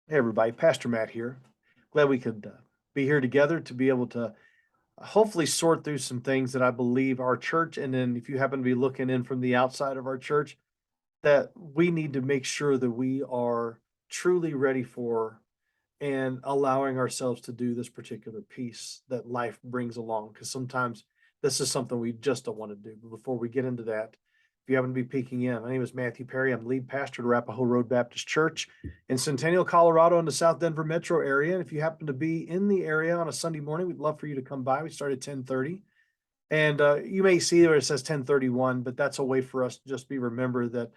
Hey, everybody, Pastor Matt here. Glad we could be here together to be able to hopefully sort through some things that I believe our church, and then if you happen to be looking in from the outside of our church, that we need to make sure that we are truly ready for and allowing ourselves to do this particular piece that life brings along. Because sometimes this is something we just don't want to do. But before we get into that, if you happen to be peeking in, my name is Matthew Perry. I'm lead pastor at Arapahoe Road Baptist Church in Centennial, Colorado, in the South Denver metro area. And if you happen to be in the area on a Sunday morning, we'd love for you to come by. We start at 10:30. And you may see where it says 10:31, but that's a way for us to just be remember that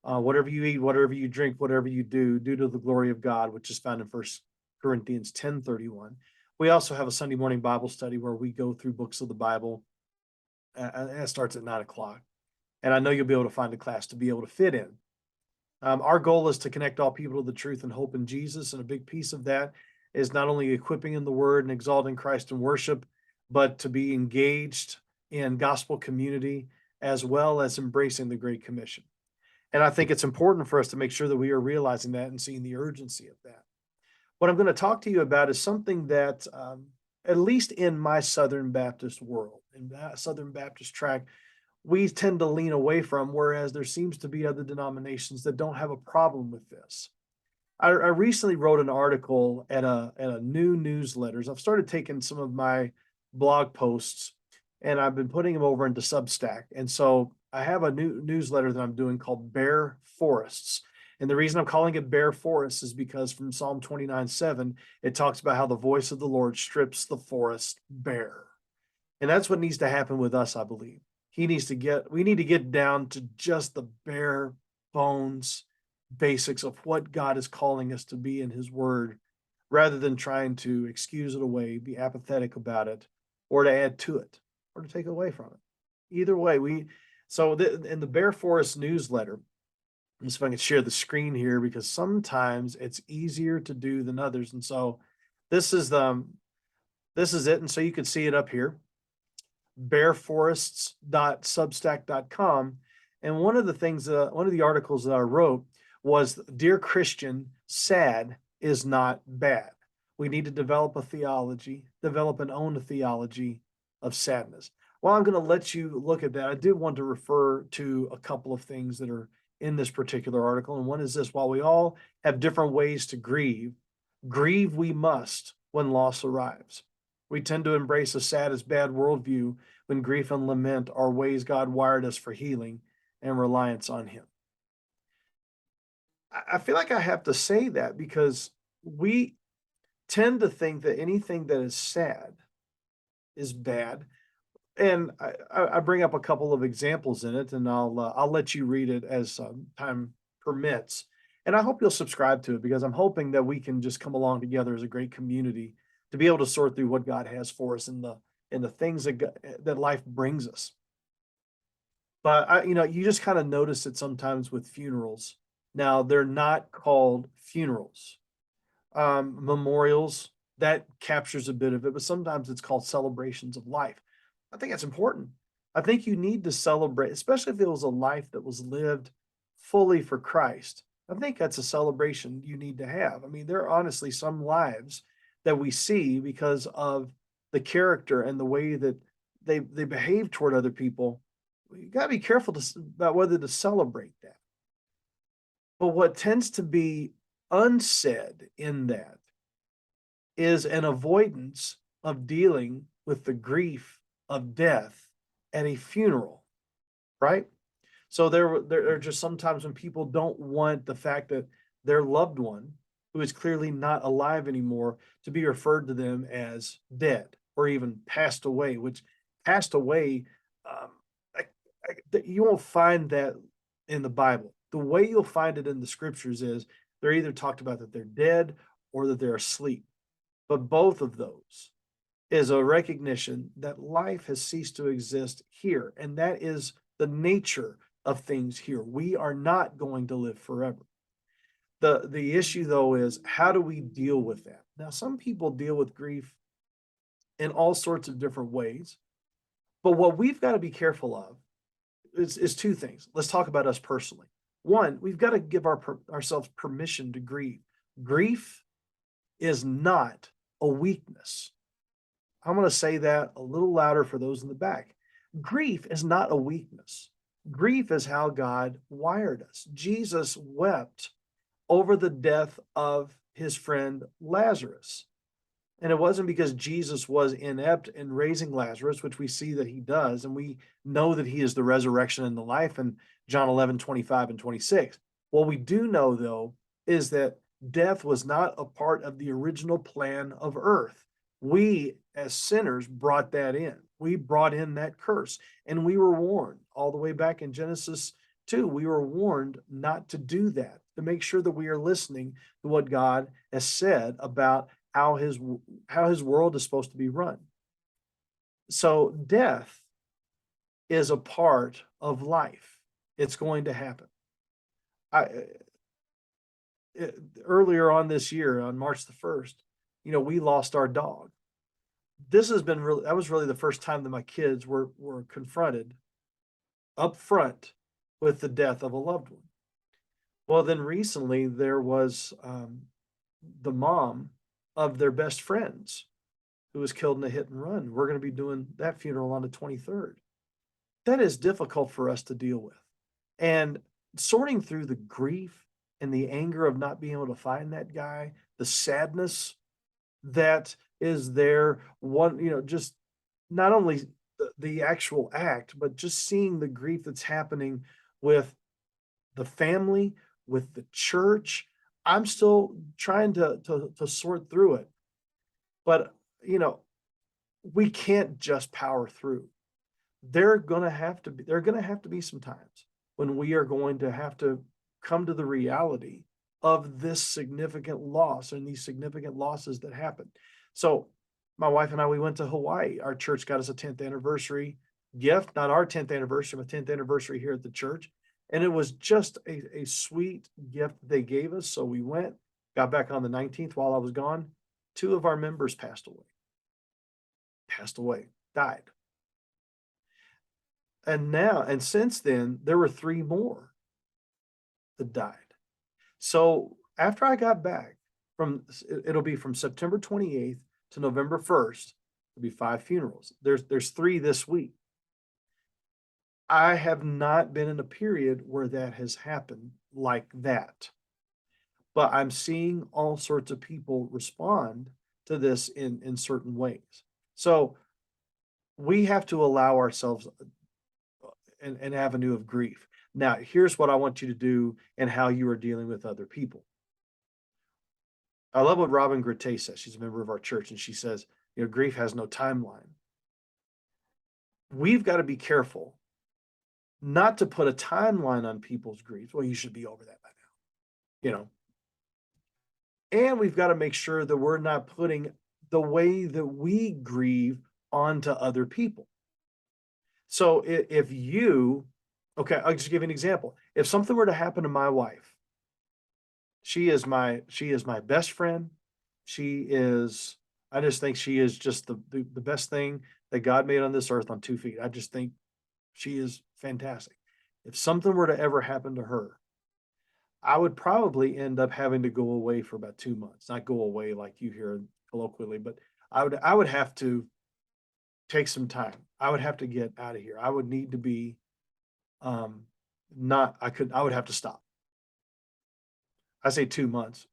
whatever you eat, whatever you drink, whatever you do to the glory of God, which is found in First Corinthians 10:31. We also have a Sunday morning Bible study where we go through books of the Bible, and it starts at 9 o'clock. And I know you'll be able to find a class to be able to fit in. Our goal is to connect all people to the truth and hope in Jesus, and a big piece of that is not only equipping in the Word and exalting Christ in worship, but to be engaged in gospel community as well as embracing the Great Commission. And I think it's important for us to make sure that we are realizing that and seeing the urgency of that. What I'm going to talk to you about is something that, at least in my Southern Baptist world, in that Southern Baptist track, we tend to lean away from, whereas there seems to be other denominations that don't have a problem with this. I recently wrote an article at a new newsletters. I've started taking some of my blog posts and I've been putting them over into Substack. And so I have a new newsletter that I'm doing called Bare Forests. And the reason I'm calling it Bare Forests is because from Psalm 29:7, it talks about how the voice of the Lord strips the forest bare. And that's what needs to happen with us, I believe. We need to get down to just the bare bones basics of what God is calling us to be in his word, rather than trying to excuse it away, be apathetic about it, or to add to it, or to take away from it. Either way, in the Bear Forest newsletter, let's see if I can share the screen here because sometimes it's easier to do than others. And so this is the this is it. And so you can see it up here, bearforests.substack.com. And one of the articles that I wrote was, Dear Christian, sad is not bad. We need to develop a theology, develop an own theology of sadness. Well, I'm going to let you look at that. I did want to refer to a couple of things that are in this particular article. And one is this: while we all have different ways to grieve, grieve we must when loss arrives. We tend to embrace a sad is bad worldview when grief and lament are ways God wired us for healing and reliance on Him. I feel like I have to say that because we tend to think that anything that is sad is bad. And I bring up a couple of examples in it, and I'll let you read it as time permits. And I hope you'll subscribe to it because I'm hoping that we can just come along together as a great community to be able to sort through what God has for us in the things that life brings us. But you just kind of notice it sometimes with funerals. Now they're not called funerals, memorials. That captures a bit of it, but sometimes it's called celebrations of life. I think that's important. I think you need to celebrate, especially if it was a life that was lived fully for Christ. I think that's a celebration you need to have. I mean, there are honestly some lives that we see because of the character and the way that they behave toward other people. You got to be careful about whether to celebrate that. But what tends to be unsaid in that is an avoidance of dealing with the grief of death at a funeral, right? So there are just sometimes when people don't want the fact that their loved one, who is clearly not alive anymore, to be referred to them as dead or even passed away, which passed away, um, you won't find that in the Bible. The way you'll find it in the scriptures is they're either talked about that they're dead or that they're asleep. But both of those is a recognition that life has ceased to exist here. And that is the nature of things here. We are not going to live forever. The issue though is, how do we deal with that? Now, some people deal with grief in all sorts of different ways, but what we've got to be careful of is two things. Let's talk about us personally. One, we've got to give ourselves permission to grieve. Grief is not a weakness. I'm going to say that a little louder for those in the back. Grief is not a weakness. Grief is how God wired us. Jesus wept over the death of his friend Lazarus. And it wasn't because Jesus was inept in raising Lazarus, which we see that he does, and we know that he is the resurrection and the life in John 11:25 and 26. What we do know, though, is that death was not a part of the original plan of earth. We, as sinners, brought that in. We brought in that curse, and we were warned all the way back in Genesis 2. We were warned not to do that, to make sure that we are listening to what God has said about how his world is supposed to be run. So death is a part of life. It's going to happen. I Earlier on this year, on March the 1st, we lost our dog. That was really the first time that my kids were confronted up front with the death of a loved one. Well, then recently there was the mom of their best friends who was killed in a hit and run. We're going to be doing that funeral on the 23rd. That is difficult for us to deal with. And sorting through the grief and the anger of not being able to find that guy, the sadness that is there, just not only the actual act, but just seeing the grief that's happening with the family, with the church. I'm still trying to sort through it. But, we can't just power through. There are going to have to be some times when we are going to have to come to the reality of this significant loss and these significant losses that happen. So my wife and I, we went to Hawaii. Our church got us a 10th anniversary gift, not our 10th anniversary, but 10th anniversary here at the church. And it was just a sweet gift they gave us. So we went, got back on the 19th while I was gone. 2 of our members passed away, died. And since then, there were 3 more that died. So after I got back it'll be from September 28th to November 1st, it'll be 5 funerals. There's 3 this week. I have not been in a period where that has happened like that. But I'm seeing all sorts of people respond to this in certain ways. So we have to allow ourselves an avenue of grief. Now, here's what I want you to do and how you are dealing with other people. I love what Robin Gratté says. She's a member of our church, and she says, grief has no timeline. We've got to be careful not to put a timeline on people's grief. Well, you should be over that by now, And we've got to make sure that we're not putting the way that we grieve onto other people. So if okay, I'll just give you an example. If something were to happen to my wife, she is my best friend. I just think she is just the best thing that God made on this earth on 2 feet. I just think she is fantastic. If something were to ever happen to her, I would probably end up having to go away for about 2 months. Not go away like you hear colloquially, but I would have to take some time. I would have to get out of here. I would need to be I would have to stop. I say 2 months,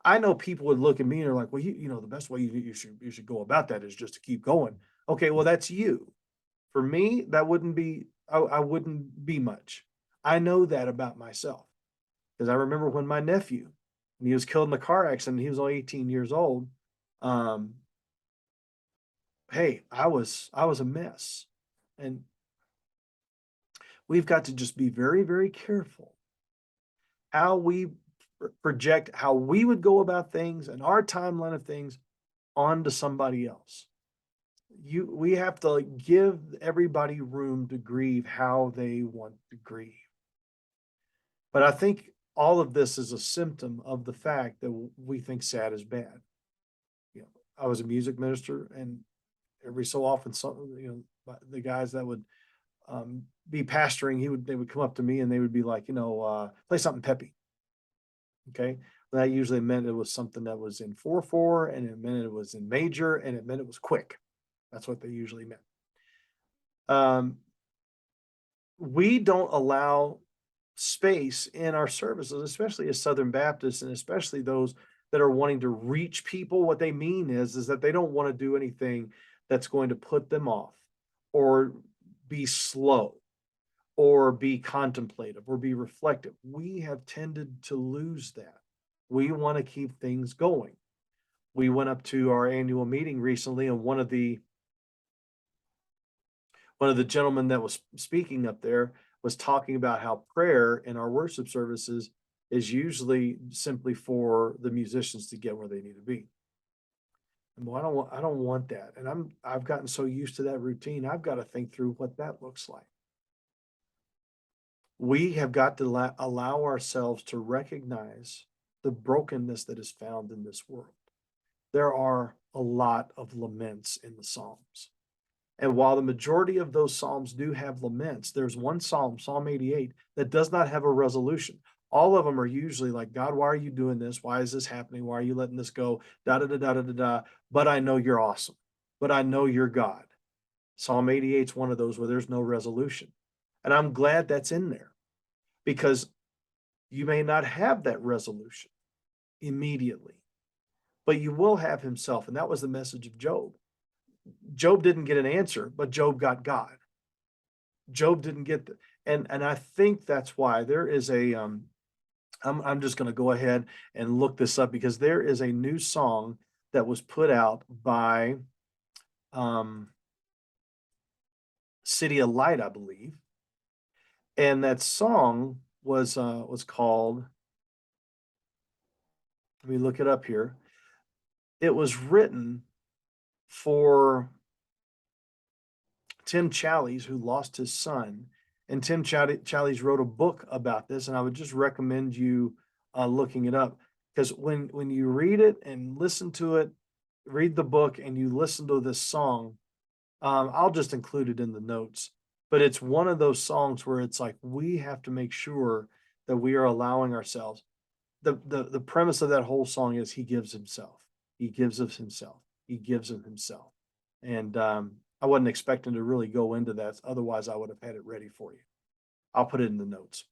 I know people would look at me and they're like, well, the best way you should go about that is just to keep going. Okay, well, that's you. For me, that wouldn't be, I wouldn't be much. I know that about myself because I remember when my nephew, when he was killed in a car accident, he was only 18 years old. Hey, I was a mess. And we've got to just be very, very careful how we project how we would go about things and our timeline of things onto somebody else. We have to give everybody room to grieve how they want to grieve. But I think all of this is a symptom of the fact that we think sad is bad. I was a music minister, and every so often, the guys that would be pastoring, they would come up to me and they would be like, play something peppy. Okay. That usually meant it was something that was in 4/4, and it meant it was in major, and it meant it was quick. That's what they usually meant. Um, we don't allow space in our services, especially as Southern Baptists, and especially those that are wanting to reach people. What they mean is that they don't want to do anything that's going to put them off, or be slow, or be contemplative, or be reflective. We have tended to lose that. We want to keep things going. We went up to our annual meeting recently, and one of the gentlemen that was speaking up there was talking about how prayer in our worship services is usually simply for the musicians to get where they need to be. And well, I don't want that. And I've gotten so used to that routine. I've got to think through what that looks like. We have got to allow ourselves to recognize the brokenness that is found in this world. There are a lot of laments in the Psalms. And while the majority of those Psalms do have laments, there's one Psalm, Psalm 88, that does not have a resolution. All of them are usually like, God, why are you doing this? Why is this happening? Why are you letting this go? Da da da da da da da. But I know you're awesome. But I know you're God. Psalm 88 is one of those where there's no resolution. And I'm glad that's in there, because you may not have that resolution immediately, but you will have himself. And that was the message of Job. Job didn't get an answer, but Job got God. Job didn't get the, and I think that's why there is a I'm just going to go ahead and look this up, because there is a new song that was put out by um CityAlight, I believe. And that song was called, let me look it up here. It was written for Tim Challies, who lost his son. And Tim Challies wrote a book about this, and I would just recommend you looking it up, because when you read it and listen to it, read the book and you listen to this song, I'll just include it in the notes. But it's one of those songs where it's like we have to make sure that we are allowing ourselves. The premise of that whole song is he gives himself. He gives of himself. He gives of himself. And I wasn't expecting to really go into that. Otherwise, I would have had it ready for you. I'll put it in the notes.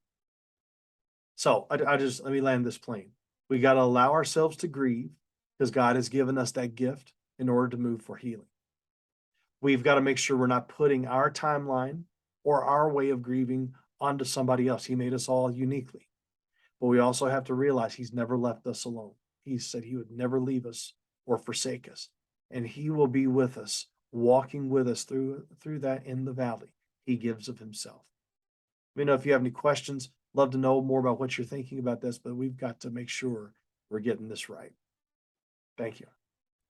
So I just, let me land this plane. We got to allow ourselves to grieve, because God has given us that gift in order to move for healing. We've got to make sure we're not putting our timeline or our way of grieving onto somebody else. He made us all uniquely. But we also have to realize he's never left us alone. He said he would never leave us or forsake us. And he will be with us, walking with us through that in the valley. He gives of himself. Let me know if you have any questions. Love to know more about what you're thinking about this, but we've got to make sure we're getting this right. Thank you.